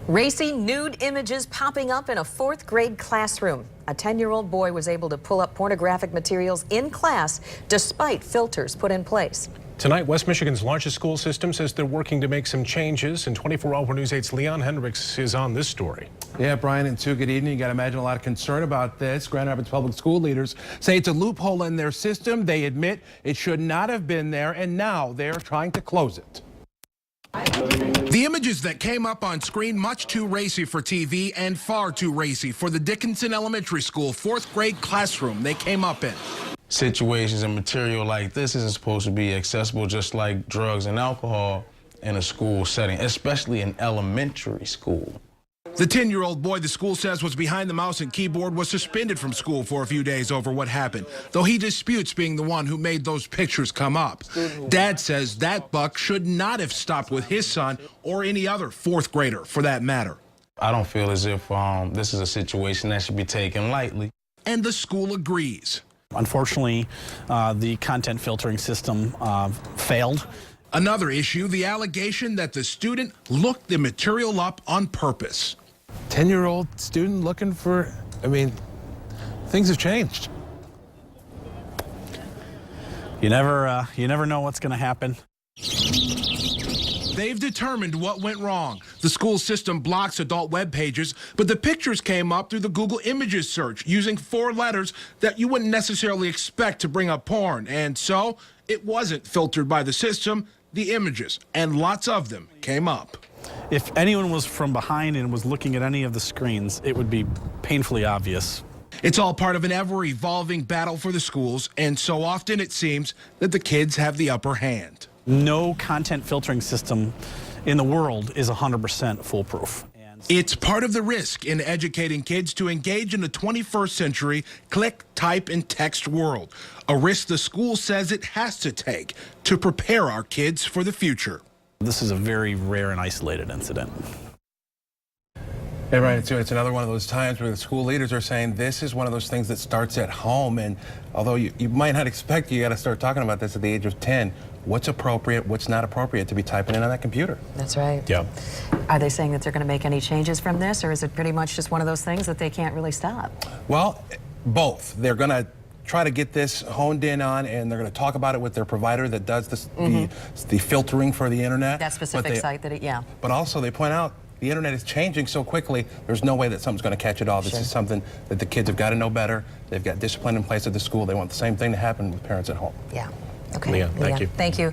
Racy nude images popping up in a 4th grade classroom. A 10-year-old boy was able to pull up pornographic materials in class despite filters put in place. Tonight, West Michigan's largest school system says they're working to make some changes, and 24-Hour News 8's Leon Hendricks is on this story. Yeah, Brian and Sue, good evening. You got to imagine a lot of concern about this. Grand Rapids public school leaders say it's a loophole in their system. They admit it should not have been there, and now they're trying to close it. The images that came up on screen, much too racy for TV and far too racy for the Dickinson Elementary School 4th grade classroom they came up in. Situations and material like this isn't supposed to be accessible, just like drugs and alcohol in a school setting, especially in elementary school. The 10-year-old boy the school says was behind the mouse and keyboard was suspended from school for a few days over what happened, though he disputes being the one who made those pictures come up. Dad says that buck should not have stopped with his son or any other 4th grader for that matter. I don't feel as if this is a situation that should be taken lightly. And the school agrees. Unfortunately, the content filtering system failed. Another issue, the allegation that the student looked the material up on purpose. 10-year-old student looking for, things have changed. You never know what's going to happen. They've determined what went wrong. The school system blocks adult web pages, but the pictures came up through the Google Images search using 4 letters that you wouldn't necessarily expect to bring up porn. And so it wasn't filtered by the system. The images, and lots of them, came up. If anyone was from behind and was looking at any of the screens, it would be painfully obvious. It's all part of an ever-evolving battle for the schools, and so often it seems that the kids have the upper hand. No content filtering system in the world is 100% foolproof. It's part of the risk in educating kids to engage in the 21st century click, type, and text world. A risk the school says it has to take to prepare our kids for the future. This is a very rare and isolated incident. Hey, Brian, it's another one of those times where the school leaders are saying this is one of those things that starts at home. And although you might not expect, you got to start talking about this at the age of 10. What's appropriate, what's not appropriate to be typing in on that computer? That's right. Yeah. Are they saying that they're going to make any changes from this, or is it pretty much just one of those things that they can't really stop? Well, both. They're going to try to get this honed in on, and they're going to talk about it with their provider that does this, the filtering for the internet. That specific site that yeah. But also they point out the internet is changing so quickly, there's no way that something's going to catch it all. This is something that the kids have got to know better. They've got discipline in place at the school. They want the same thing to happen with parents at home. Yeah. Okay. Leon, thank you. Thank you.